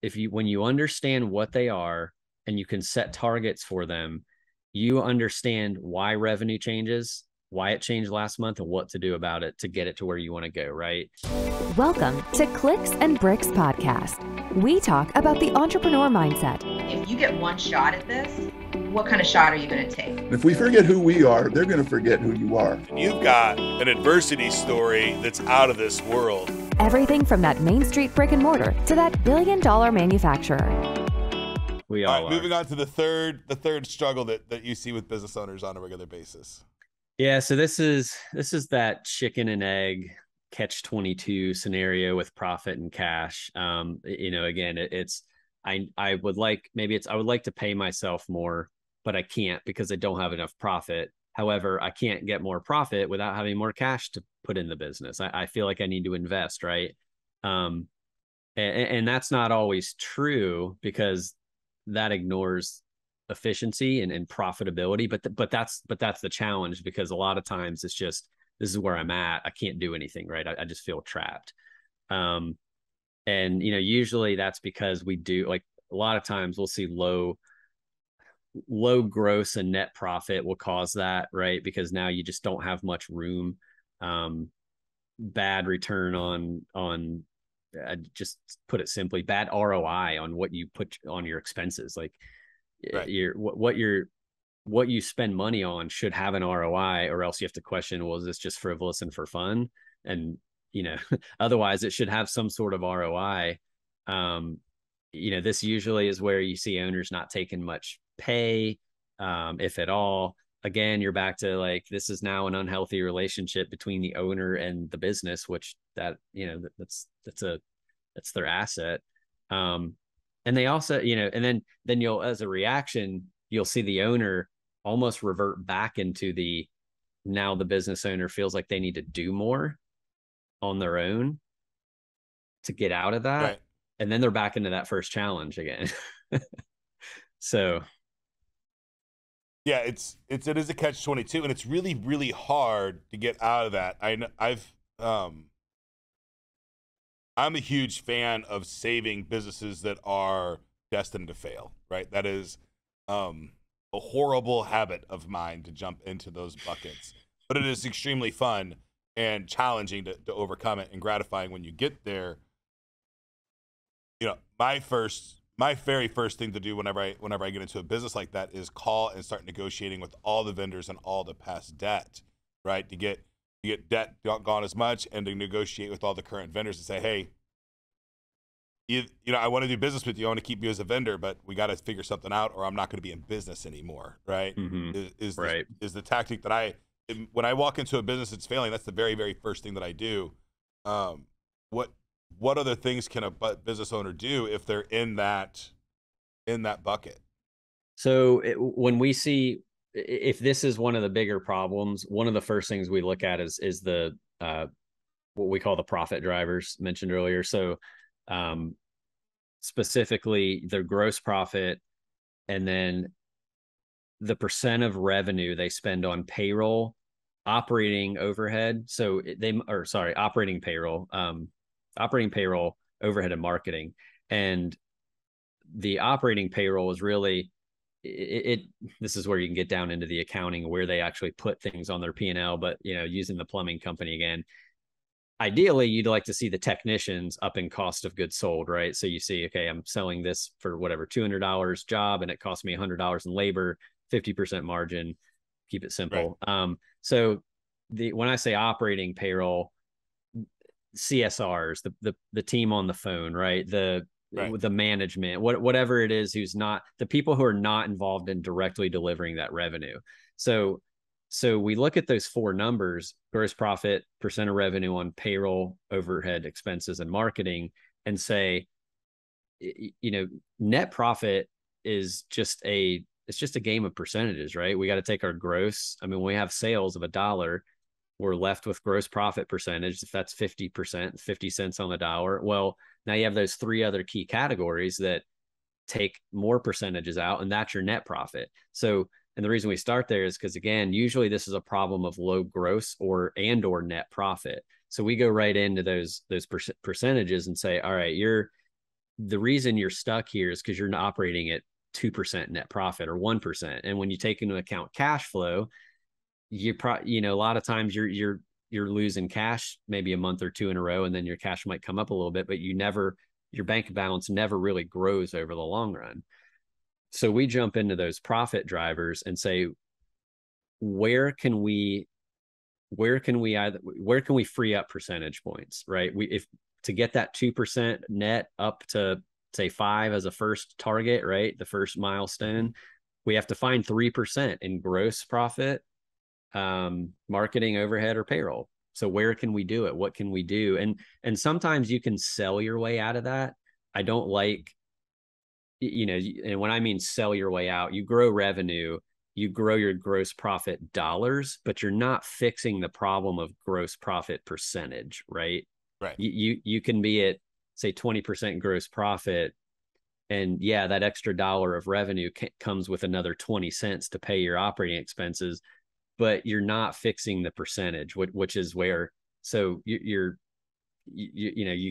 when you understand what they are and you can set targets for them, you understand why revenue changes, why it changed last month, and what to do about it to get it to where you want to go, right? Welcome to Clicks and Bricks Podcast. We talk about the entrepreneur mindset. If you get one shot at this, what kind of shot are you going to take? If we forget who we are, they're going to forget who you are. And you've got an adversity story that's out of this world. Everything from that Main Street brick and mortar to that billion-dollar manufacturer. We all are. Moving on to the third struggle that you see with business owners on a regular basis. Yeah, so this is that chicken and egg catch-22 scenario with profit and cash. Again, I would like to pay myself more, but I can't because I don't have enough profit. However, I can't get more profit without having more cash to put in the business. I feel like I need to invest, right? And that's not always true because that ignores efficiency and profitability. But that's the challenge, because a lot of times it's just, this is where I'm at. I can't do anything, right? I just feel trapped. And usually that's because we do, like, a lot of times we'll see low gross and net profit will cause that, right? Because now you just don't have much room. Bad return on just put it simply, bad ROI on what you put on your expenses. Like, right. What you spend money on should have an ROI, or else you have to question, well, is this just frivolous and for fun? And otherwise it should have some sort of ROI. This usually is where you see owners not taking much pay, if at all. Again, you're back to, like, this is now an unhealthy relationship between the owner and the business, which that's their asset. And they also, and then you'll, as a reaction, you'll see the owner almost revert back into now the business owner feels like they need to do more on their own to get out of that. Right. And then they're back into that first challenge again. So yeah, it is a catch-22, and it's really, really hard to get out of that. I'm a huge fan of saving businesses that are destined to fail, right? That is a horrible habit of mine, to jump into those buckets. But it is extremely fun and challenging to overcome it, and gratifying when you get there. My very first thing to do whenever I get into a business like that is call and start negotiating with all the vendors and all the past debt, right? To get debt gone as much, and to negotiate with all the current vendors and say, hey, I want to do business with you. I want to keep you as a vendor, but we got to figure something out, or I'm not going to be in business anymore, right? Mm-hmm. Is the tactic that when I walk into a business that's failing, that's the very, very first thing that I do. What other things can a business owner do if they're in that bucket? So when we see, if this is one of the bigger problems, one of the first things we look at is the what we call the profit drivers mentioned earlier. So specifically the gross profit, and then the percent of revenue they spend on payroll, operating overhead. So operating payroll, overhead, and marketing. And the operating payroll is really this is where you can get down into the accounting, where they actually put things on their P&L. But using the plumbing company again, ideally you'd like to see the technicians up in cost of goods sold, right? So you see, okay, I'm selling this for whatever, $200 job, and it cost me $100 in labor, 50% margin, keep it simple. Right. So when I say operating payroll, CSRs, the team on the phone, right? The management, whatever it is, who's not the people who are not involved in directly delivering that revenue. So we look at those four numbers: gross profit, percent of revenue on payroll, overhead, expenses, and marketing, and say, net profit is just a game of percentages, right? We got to take our gross. I mean, when we have sales of $1, we're left with gross profit percentage. If that's 50%, 50 cents on the dollar. Well, now you have those three other key categories that take more percentages out, and that's your net profit. So, and the reason we start there is because, again, usually this is a problem of low gross or net profit. So we go right into those percentages and say, all right, the reason you're stuck here is because you're not operating at 2% net profit or 1%. And when you take into account cash flow, a lot of times you're losing cash maybe a month or two in a row, and then your cash might come up a little bit, but your bank balance never really grows over the long run. So we jump into those profit drivers and say, where can we free up percentage points, right? If to get that 2% net up to say 5 as a first target, right? The first milestone, we have to find 3% in gross profit, marketing, overhead, or payroll. So where can we do it? What can we do? And sometimes you can sell your way out of that. I don't like, and when I mean sell your way out, you grow revenue, you grow your gross profit dollars, but you're not fixing the problem of gross profit percentage, right? Right. You can be at, say, 20% gross profit, and yeah, that extra dollar of revenue comes with another 20 cents to pay your operating expenses, but you're not fixing the percentage, which is where, so you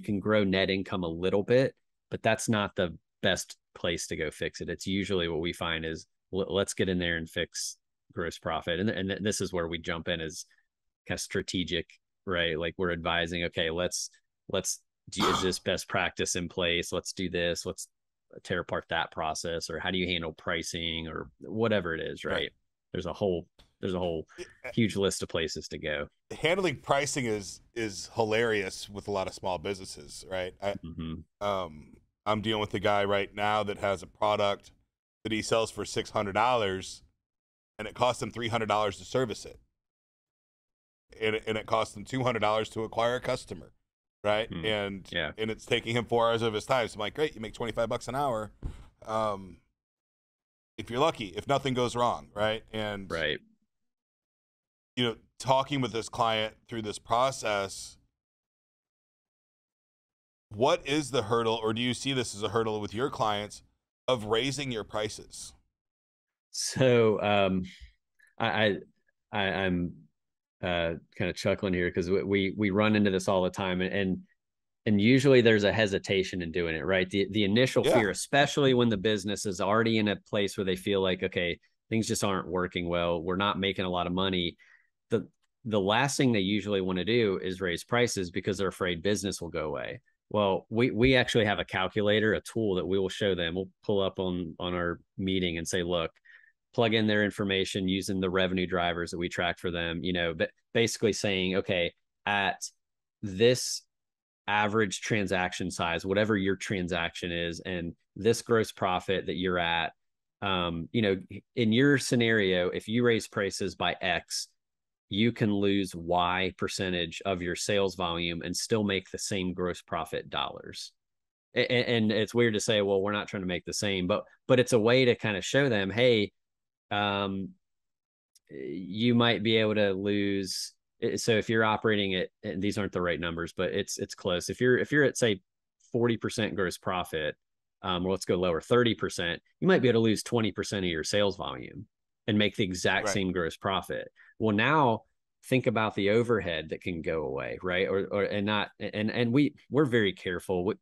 can grow net income a little bit, but that's not the best place to go fix it. It's usually what we find is, let's get in there and fix gross profit. And this is where we jump in as kind of strategic, right? Like we're advising, okay, let's is this best practice in place? Let's do this. Let's tear apart that process, or how do you handle pricing, or whatever it is, right? There's a whole huge list of places to go. Handling pricing is hilarious with a lot of small businesses, right? I'm dealing with a guy right now that has a product that he sells for $600, and it costs him $300 to service it, and it costs him $200 to acquire a customer, right? And it's taking him 4 hours of his time. So I'm like, great, you make $25 an hour, if you're lucky, if nothing goes wrong, right? And talking with this client through this process, what is the hurdle, or do you see this as a hurdle with your clients of raising your prices? So I'm kind of chuckling here because we run into this all the time, and usually there's a hesitation in doing it, right? The initial fear, especially when the business is already in a place where they feel like, okay, things just aren't working well, we're not making a lot of money. The last thing they usually want to do is raise prices because they're afraid business will go away. Well, we actually have a calculator, a tool that we will show them. We'll pull up on our meeting and say, look, plug in their information using the revenue drivers that we track for them, but basically saying, okay, at this average transaction size, whatever your transaction is, and this gross profit that you're at, in your scenario, if you raise prices by X, you can lose Y percentage of your sales volume and still make the same gross profit dollars. And it's weird to say, well, we're not trying to make the same, but it's a way to kind of show them, hey, you might be able to lose. So if you're operating at, and these aren't the right numbers, but it's close. If you're at, say, 40% gross profit, or let's go lower, 30%, you might be able to lose 20% of your sales volume and make the exact same gross profit. Well, now think about the overhead that can go away, right? We're very careful. We're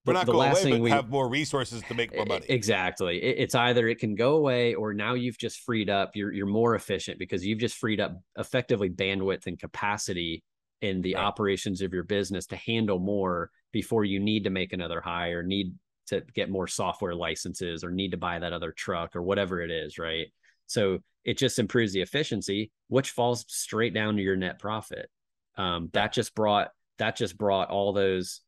not going away, but have more resources to make more money. Exactly. It's either it can go away, or now you've just freed up. You're more efficient because you've just freed up effectively bandwidth and capacity in the operations of your business to handle more before you need to make another hire, need to get more software licenses, or need to buy that other truck, or whatever it is, right? So it just improves the efficiency, which falls straight down to your net profit. That just brought all those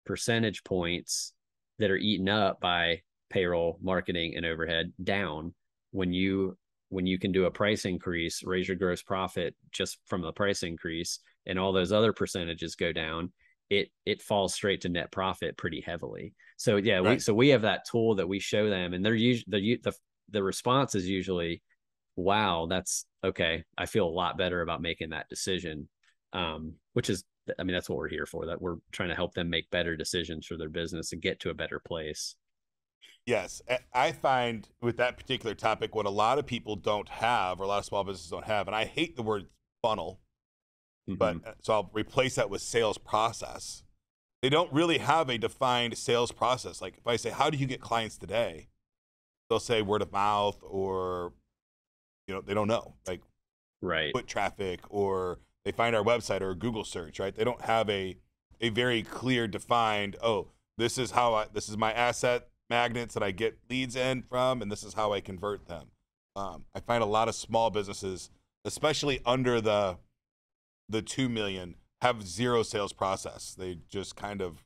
percentage points that are eaten up by payroll, marketing, and overhead down. When you can do a price increase, raise your gross profit just from the price increase, and all those other percentages go down, it falls straight to net profit pretty heavily. So we have that tool that we show them, and they're usually the response is usually, wow, that's okay, I feel a lot better about making that decision, which is, that's what we're here for, that we're trying to help them make better decisions for their business and get to a better place. Yes. I find with that particular topic, what a lot of people don't have, or a lot of small businesses don't have, and I hate the word funnel, but so I'll replace that with sales process, they don't really have a defined sales process. Like if I say, how do you get clients today? They'll say word of mouth, or, they don't know, like Right. foot traffic, or they find our website or a Google search, right? They don't have a very clear defined, oh, this is my asset magnets that I get leads in from, and this is how I convert them. I find a lot of small businesses, especially under the 2 million, have zero sales process. They just kind of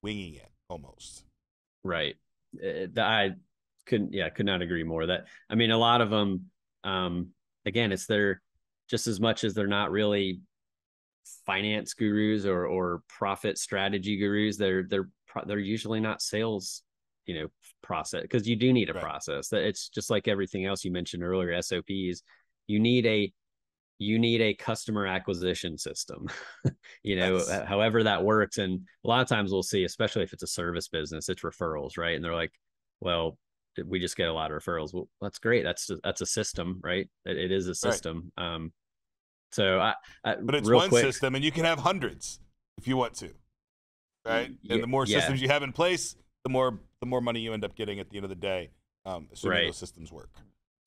winging it almost. Right. I could not agree more. That, I mean, a lot of them, again, it's just as much as they're not really finance gurus or profit strategy gurus, they're usually not sales, process, because you do need a Right. process. That it's just like everything else you mentioned earlier, SOPs. You need a customer acquisition system, Yes. however that works. And a lot of times we'll see, especially if it's a service business, it's referrals, right? And they're like, well, we just get a lot of referrals. Well, that's great. That's a system, right? It is a Right. system. So But it's real one quick, system, and you can have hundreds if you want to, right? And the more yeah, systems you have in place, the more money you end up getting at the end of the day, assuming right. those systems work.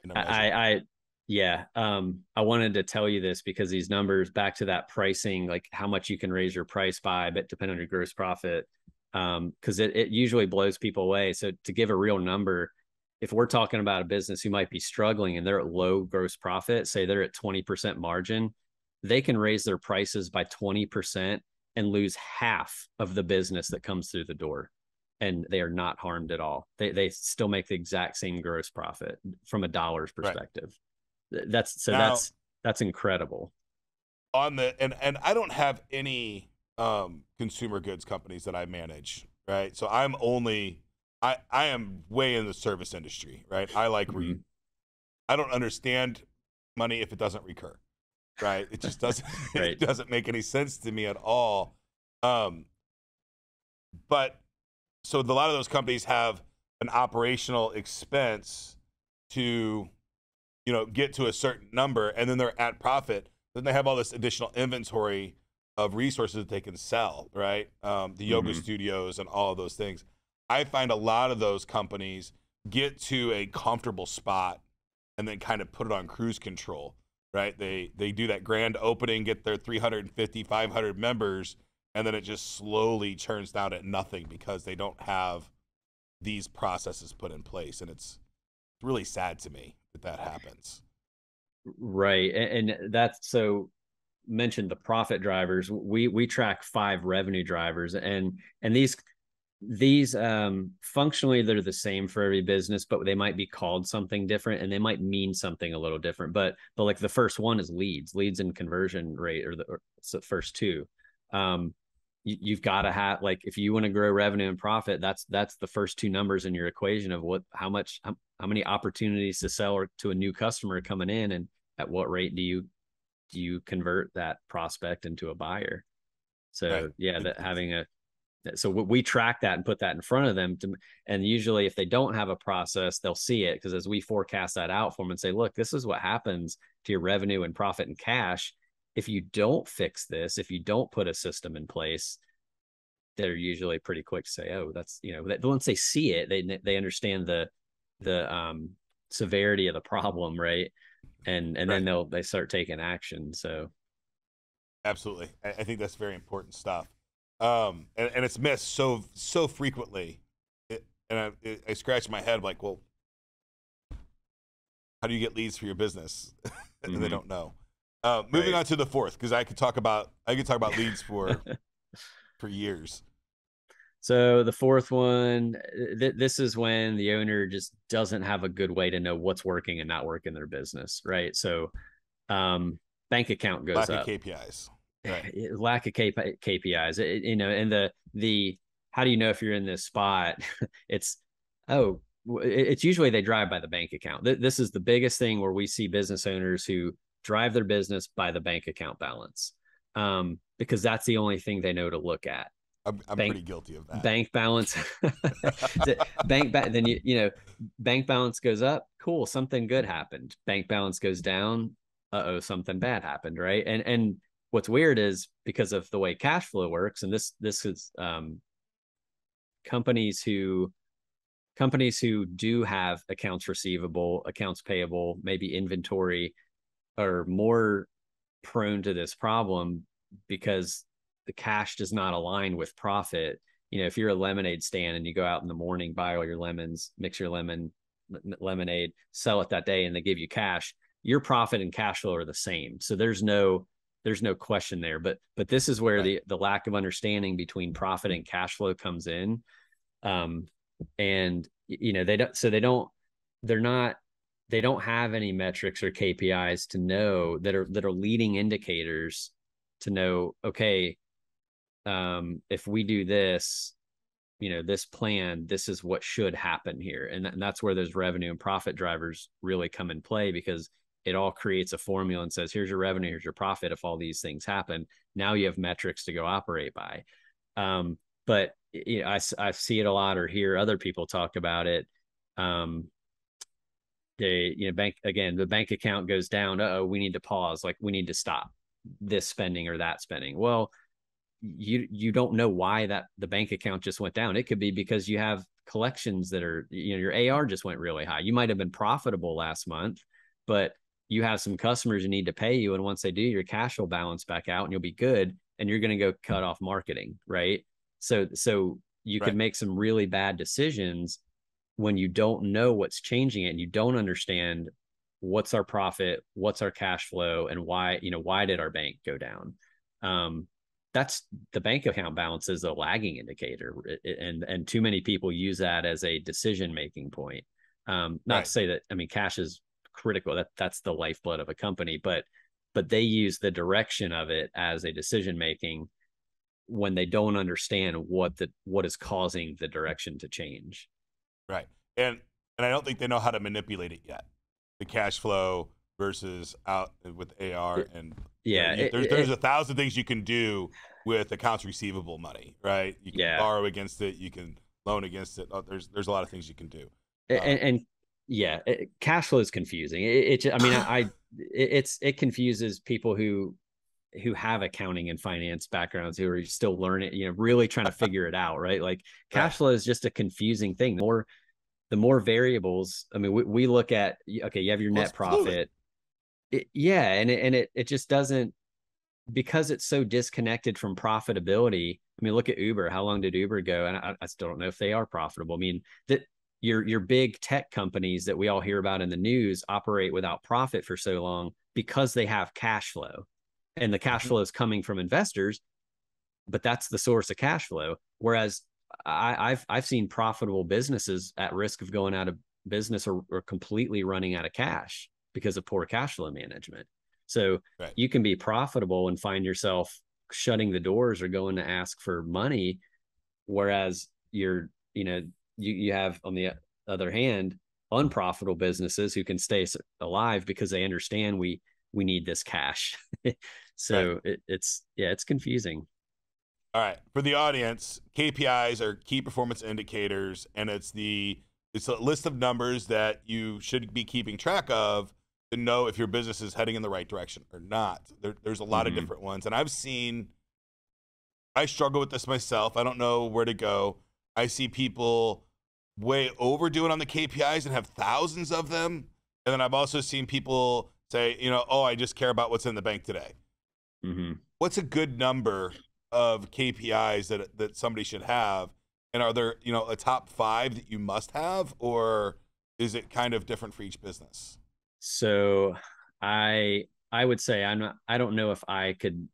In a measure. Yeah. I wanted to tell you this because these numbers, back to that pricing, like how much you can raise your price by, but depending on your gross profit, because it usually blows people away. So to give a real number, if we're talking about a business who might be struggling and they're at low gross profit, say they're at 20% margin, they can raise their prices by 20% and lose half of the business that comes through the door. And they are not harmed at all. They still make the exact same gross profit from a dollar's Right. perspective. Now, That's incredible. on the and I don't have any consumer goods companies that I manage, right? So I am way in the service industry, right? I like Mhm. I don't understand money if it doesn't recur, right? It just doesn't Right. it doesn't make any sense to me at all. Um, but so a lot of those companies have an operational expense to, get to a certain number, and then they're at profit. Then they have all this additional inventory of resources that they can sell, right? The yoga Mhm. studios and all of those things. I find a lot of those companies get to a comfortable spot and then kind of put it on cruise control, right? They do that grand opening, get their 350, 500 members, and then it just slowly churns down at nothing because they don't have these processes put in place. And it's really sad to me that happens. Right. And that's so mentioned the profit drivers. We track 5 revenue drivers, and these functionally they're the same for every business, but they might be called something different and they might mean something a little different. But like the first one is leads and conversion rate, or it's the first two. You've got to have, like, if you want to grow revenue and profit, that's the first 2 numbers in your equation of how many opportunities to sell or to a new customer coming in, and at what rate do you convert that prospect into a buyer. Right. So yeah, so we track that and put that in front of them and usually if they don't have a process, they'll see it, because as we forecast that out for them and say, look, this is what happens to your revenue and profit and cash if you don't fix this, if you don't put a system in place. They're usually pretty quick to say, oh, that's, once they see it, they understand the severity of the problem, right? And then Right. they start taking action. So Absolutely. I think that's very important stuff. And it's missed so frequently. I scratch my head like, well, how do you get leads for your business? And they don't know. Moving right. on to the fourth, because I could talk about leads for years. So the fourth one, this is when the owner just doesn't have a good way to know what's working and not working in their business, right? So bank account goes Lack of up. KPIs. Right. Lack of KPIs, and the how do you know if you're in this spot? It's it's usually they drive by the bank account. This is the biggest thing where we see business owners who drive their business by the bank account balance, because that's the only thing they know to look at. I'm bank pretty guilty of that. bank balance. Then bank balance goes up, cool, something good happened. Bank balance goes down, something bad happened, right? And what's weird is because of the way cash flow works, and this is companies who do have accounts receivable, accounts payable, maybe inventory, are more prone to this problem because the cash does not align with profit. If you're a lemonade stand and you go out in the morning, buy all your lemons, mix your lemonade, sell it that day, and they give you cash, your profit and cash flow are the same. So there's no question there. But this is where the lack of understanding between profit and cash flow comes in. And they don't have any metrics or KPIs to know that are leading indicators to know, okay, if we do this, this plan, this is what should happen here. And that's where those revenue and profit drivers really come in play, because it all creates a formula and says, here's your revenue, here's your profit. If all these things happen, now you have metrics to go operate by. But I see it a lot, or hear other people talk about it. The bank account goes down. We need to pause. Like, we need to stop this spending or that spending. Well, you don't know why that the bank account just went down. It could be because you have collections that are, your AR just went really high. You might have been profitable last month, but you have some customers who need to pay you. And once they do, your cash will balance back out and you'll be good. And you're going to go cut off marketing. Right. So you could make some really bad decisions when you don't know what's changing it, and you don't understand what's our profit, what's our cash flow, and why did our bank go down? That's the bank account balance is a lagging indicator, and too many people use that as a decision-making point. Not to say that, cash is critical. That's the lifeblood of a company, but they use the direction of it as a decision-making when they don't understand what is causing the direction to change. Right. And I don't think they know how to manipulate it yet. The cash flow versus out with AR, and there's 1,000 things you can do with accounts receivable money, right? You can borrow against it, you can loan against it. There's a lot of things you can do. Cash flow is confusing. It confuses people who have accounting and finance backgrounds, who are still learning, really trying to figure it out, right? Like, cash flow is just a confusing thing. The more variables, we look at, okay, you have your net profit. It just doesn't, because it's so disconnected from profitability. Look at Uber. How long did Uber go? And I still don't know if they are profitable. That your big tech companies that we all hear about in the news operate without profit for so long because they have cash flow, and the cash flow is coming from investors, but that's the source of cash flow. Whereas I've seen profitable businesses at risk of going out of business or completely running out of cash because of poor cash flow management. So you can be profitable and find yourself shutting the doors or going to ask for money, whereas you have, on the other hand, unprofitable businesses who can stay alive because they understand we need this cash. So it's confusing. All right. For the audience, KPIs are key performance indicators, and it's a list of numbers that you should be keeping track of to know if your business is heading in the right direction or not. There's a lot of different ones, and I struggle with this myself. I don't know where to go. I see people way overdo it on the KPIs and have thousands of them. And then I've also seen people say, I just care about what's in the bank today. What's a good number of KPIs that somebody should have? And are there, a top 5 that you must have, or is it kind of different for each business? So I would say I don't know if I could.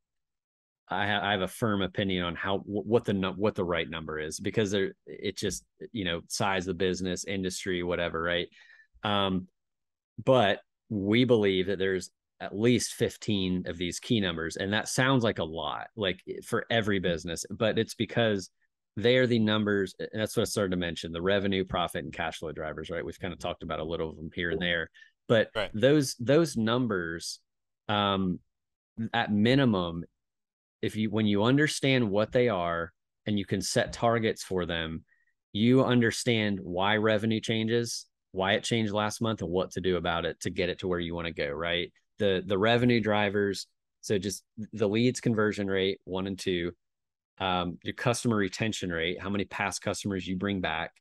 I have a firm opinion on what the right number is, because it just, size of business, industry, whatever, right? But we believe that there's at least 15 of these key numbers, and that sounds like a lot, like for every business, but it's because they're the numbers, and that's what I started to mention: the revenue, profit, and cash flow drivers, right? We've kind of talked about a little of them here and there, but those numbers, at minimum, when you understand what they are and you can set targets for them, you understand why revenue changes, why it changed last month, and what to do about it to get it to where you want to go, right? The revenue drivers, So just the leads conversion rate, 1 and 2, your customer retention rate, how many past customers you bring back,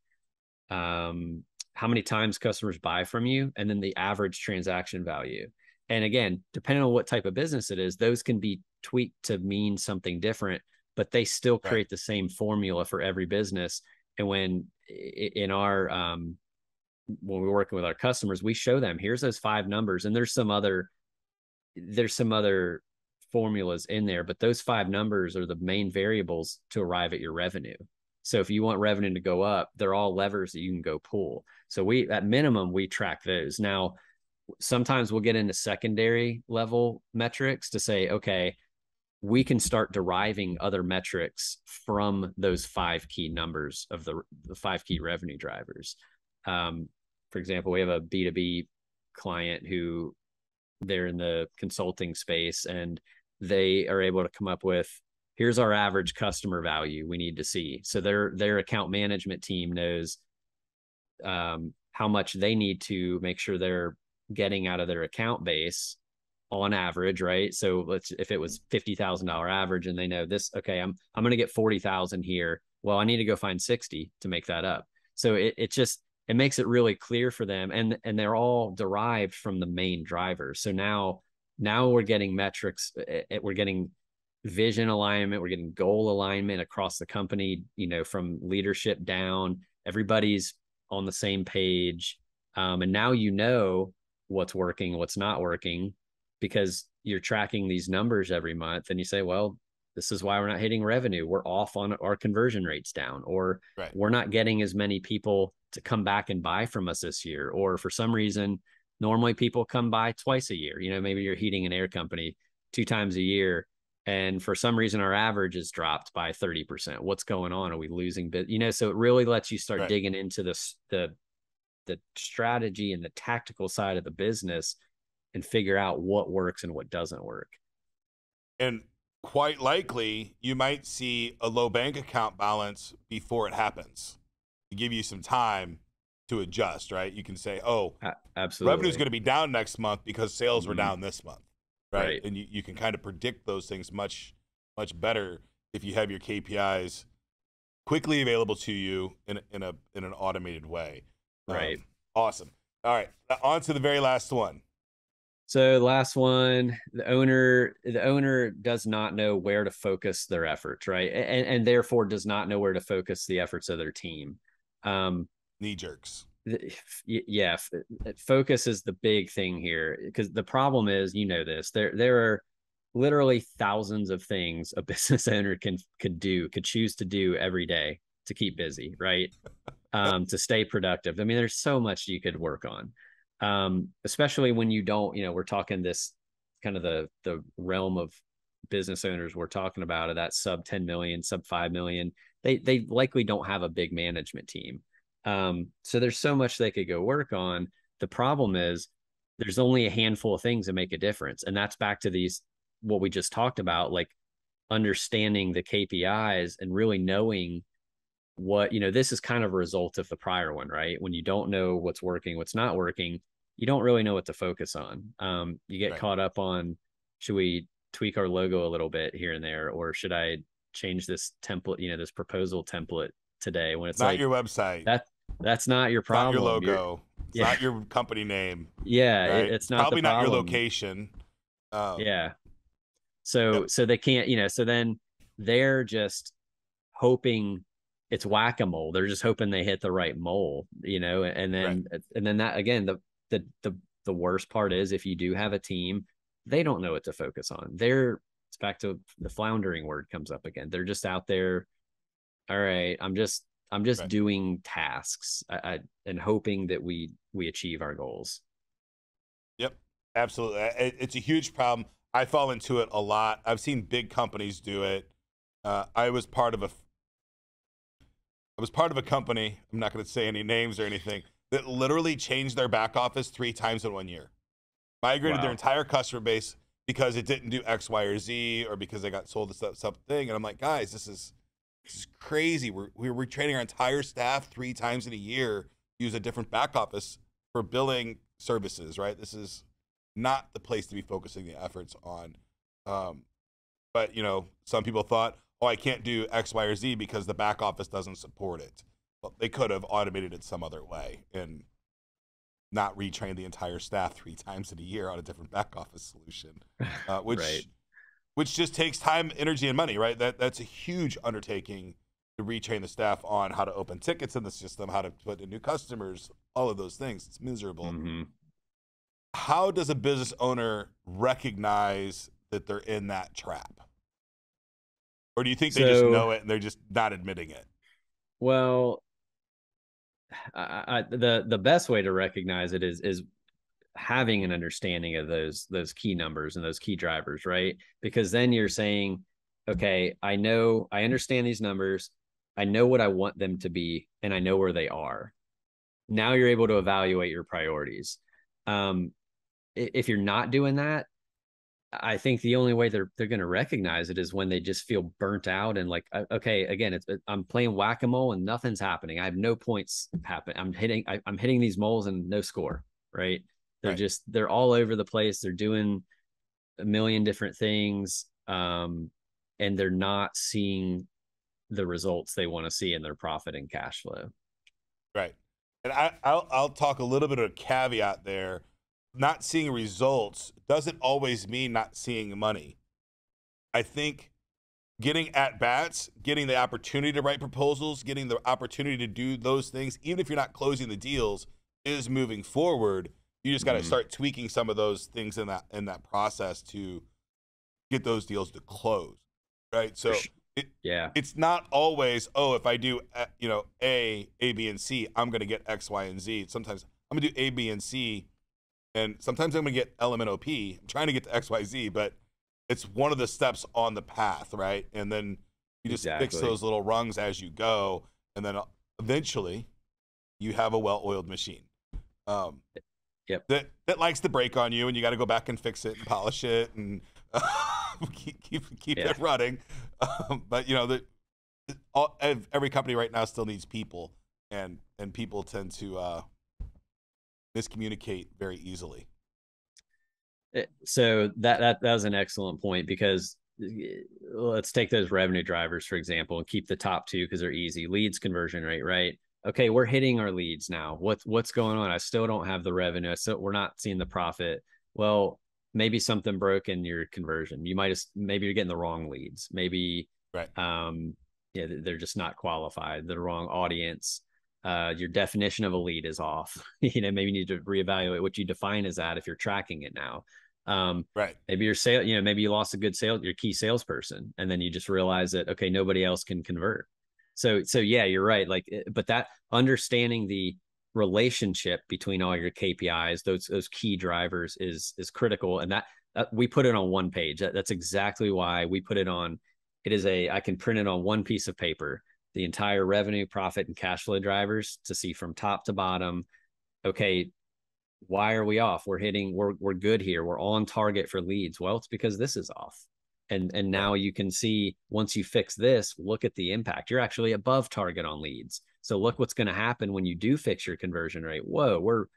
how many times customers buy from you, and then the average transaction value. And again, depending on what type of business it is, those can be tweaked to mean something different, but they still create the same formula for every business. And when we're working with our customers, we show them, here's those 5 numbers, and there's some other formulas in there, but those 5 numbers are the main variables to arrive at your revenue. So if you want revenue to go up, they're all levers that you can go pull. So at minimum, we track those. Now, sometimes we'll get into secondary level metrics to say, okay, we can start deriving other metrics from those 5 key numbers of the 5 key revenue drivers. For example, we have a B2B client who they're in the consulting space, and they are able to come up with, here's our average customer value we need to see. So their account management team knows how much they need to make sure they're getting out of their account base on average, right? So if it was $50,000 average and they know this, okay, I'm going to get 40,000 here. Well, I need to go find 60 to make that up. So it makes it really clear for them, and they're all derived from the main drivers. So now we're getting metrics, we're getting vision alignment, we're getting goal alignment across the company, from leadership down, everybody's on the same page. And now what's working, what's not working, because you're tracking these numbers every month, and you say, well, this is why we're not hitting revenue. We're off on our conversion rates down, or we're not getting as many people to come back and buy from us this year. Or for some reason, normally people come by twice a year. Maybe you're heating and air company 2 times a year, and for some reason our average is dropped by 30%. What's going on? Are we losing bit? So it really lets you start digging into the strategy and the tactical side of the business and figure out what works and what doesn't work. And quite likely, you might see a low bank account balance before it happens to give you some time to adjust, right? You can say, oh, absolutely, revenue is going to be down next month because sales were down this month, right? And you can kind of predict those things much, much better if you have your KPIs quickly available to you in an automated way. Right. Awesome. All right. On to the very last one. So the last one, the owner does not know where to focus their efforts, right? And therefore does not know where to focus the efforts of their team. Knee jerks. Yeah. Focus is the big thing here, because the problem is, there are literally thousands of things a business owner could choose to do every day to keep busy, right? To stay productive. I mean, there's so much you could work on. Especially when you don't, we're talking this kind of the realm of business owners we're talking about, that sub 10 million, sub 5 million, they likely don't have a big management team. So there's so much they could go work on. The problem is there's only a handful of things that make a difference. And that's back to what we just talked about, like understanding the KPIs and really knowing what, this is kind of a result of the prior one, right? When you don't know what's working, what's not working, you don't really know what to focus on. You get caught up on, should we tweak our logo a little bit here and there, or should I change this template, this proposal template today, when it's not like your website. That's not your problem. Not your logo. It's not your company name. Yeah. Right? It's not probably the problem. Not your location. Yeah. So they can't, so then they're just hoping it's whack-a-mole. They're just hoping they hit the right mole, and then that, again, the worst part is, if you do have a team, they don't know what to focus on. It's back to the floundering word comes up again. They're just out there. All right, I'm just doing tasks and hoping that we achieve our goals. Yep, absolutely. It's a huge problem. I fall into it a lot. I've seen big companies do it. I was part of a company, I'm not going to say any names or anything, that literally changed their back office 3 times in 1 year. Migrated their entire customer base because it didn't do X, Y, or Z, or because they got sold to something. And I'm like, guys, this is crazy. We're retraining our entire staff 3 times in a year, use a different back office for billing services, right? This is not the place to be focusing the efforts on But some people thought, oh, I can't do X, Y, or Z because the back office doesn't support it. Well, they could have automated it some other way and not retrain the entire staff 3 times in a year on a different back office solution, which Right. which just takes time, energy, and money, right? That's a huge undertaking to retrain the staff on how to open tickets in the system, how to put in new customers, all of those things. It's miserable. Mm-hmm. How does a business owner recognize that they're in that trap? Or do you think they just So, know it and they're just not admitting it? well, the best way to recognize it is having an understanding of those key numbers and those key drivers, right? Because then you're saying, okay, I understand these numbers, I know what I want them to be, and I know where they are. Now you're able to evaluate your priorities. If you're not doing that, I think the only way they're going to recognize it is when they just feel burnt out and like, okay, again, I'm playing whack-a-mole and nothing's happening. I have no points happen. I'm hitting these moles and no score, right? Right. They're all over the place. They're doing a million different things, and they're not seeing the results they want to see in their profit and cash flow. Right. And I'll talk a little bit of a caveat there. Not seeing results doesn't always mean not seeing money. I think getting at bats, getting the opportunity to write proposals, getting the opportunity to do those things, even if you're not closing the deals, is moving forward. You just got to start tweaking some of those things in that process to get those deals to close, right? So it's not always, oh, if I do A, B, and C, I'm going to get X, Y, and Z. Sometimes I'm going to do A, B, and C, and sometimes I'm going to get L, M, N, O, P. I'm trying to get to X, Y, Z, but it's one of the steps on the path, right? And then you just fix those little rungs as you go, and then eventually you have a well-oiled machine. That likes to break on you, and you got to go back and fix it and polish it and keep it running. But every company right now still needs people, and people tend to miscommunicate very easily. So that was an excellent point, because let's take those revenue drivers, for example, and keep the top 2 because they're easy. Leads, conversion rate, right? Okay, we're hitting our leads now. What's going on? I still don't have the revenue. So we're not seeing the profit. Well, maybe something broke in your conversion. Maybe you're getting the wrong leads. Maybe right. They're just not qualified. They're the wrong audience. Your definition of a lead is off. Maybe you need to reevaluate what you define as that if you're tracking it now. Right. Maybe your sale, maybe you lost your key salesperson, and then you just realize that, okay, nobody else can convert. So yeah, you're right. Like, but that understanding the relationship between all your KPIs, those key drivers is critical. And that we put it on one page. That's exactly why we put it on. I can print it on one piece of paper, the entire revenue, profit, and cash flow drivers to see from top to bottom. Okay, why are we off? We're good here. We're on target for leads. Well, it's because this is off. And now you can see, once you fix this, look at the impact. You're actually above target on leads. So look what's going to happen when you do fix your conversion rate. Whoa, we're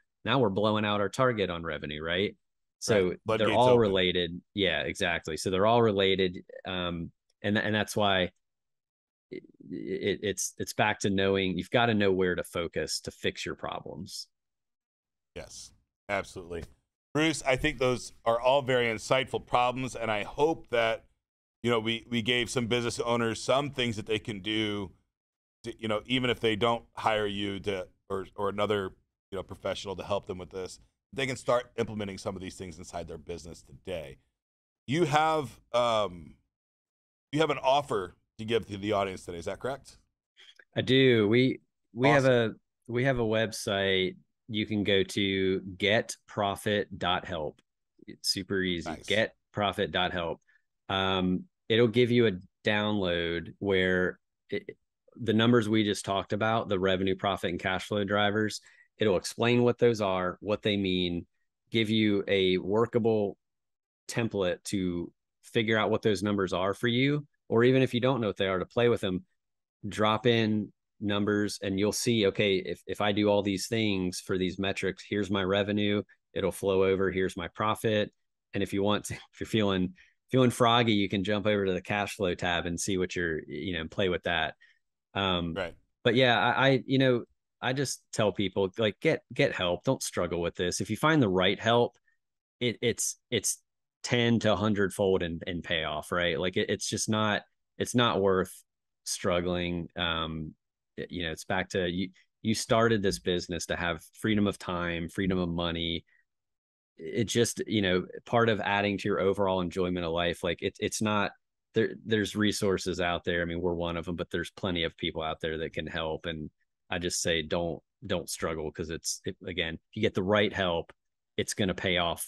blowing out our target on revenue, right? So they're all related. Yeah, exactly. So they're all related. And that's why it's back to knowing you've got to know where to focus to fix your problems. Yes, absolutely. Bruce, I think those are all very insightful problems, and I hope that we gave some business owners some things that they can do to, even if they don't hire you or another professional to help them with this, they can start implementing some of these things inside their business today. You have an offer to give to the audience today. Is that correct? I do. We Awesome. have a website. You can go to getprofit.help. It's super easy. Nice. Getprofit.help. It'll give you a download where the numbers we just talked about, the revenue, profit, and cash flow drivers, it'll explain what those are, what they mean, give you a workable template to figure out what those numbers are for you. Or even if you don't know what they are, to play with them, drop in numbers and you'll see, okay, if I do all these things for these metrics, here's my revenue, it'll flow over, here's my profit. And if you're feeling feeling froggy, you can jump over to the cash flow tab and see what you're, and play with that. Right. But yeah, I just tell people, like, get help. Don't struggle with this. If you find the right help, it's 10 to 100 fold in payoff, right? Like it's just not, it's not worth struggling. It's back to you started this business to have freedom of time, freedom of money. It just, part of adding to your overall enjoyment of life. Like it's not there's resources out there. I mean, we're one of them, but there's plenty of people out there that can help. And I just say, don't struggle, because again, if you get the right help, it's going to pay off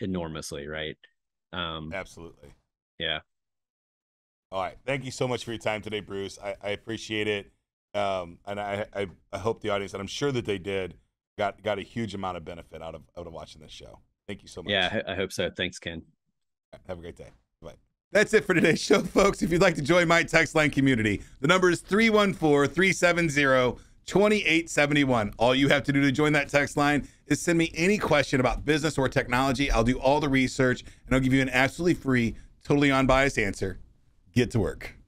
enormously, right? Absolutely. Yeah. All right. Thank you so much for your time today, Bruce. I appreciate it. And I hope the audience, and I'm sure that they did, got a huge amount of benefit out of watching this show. Thank you so much. Yeah, I hope so. Thanks, Ken. Have a great day. Bye. That's it for today's show, folks. If you'd like to join my text line community, the number is 314-370-2871. All you have to do to join that text line is send me any question about business or technology. I'll do all the research, and I'll give you an absolutely free, totally unbiased answer. Get to work.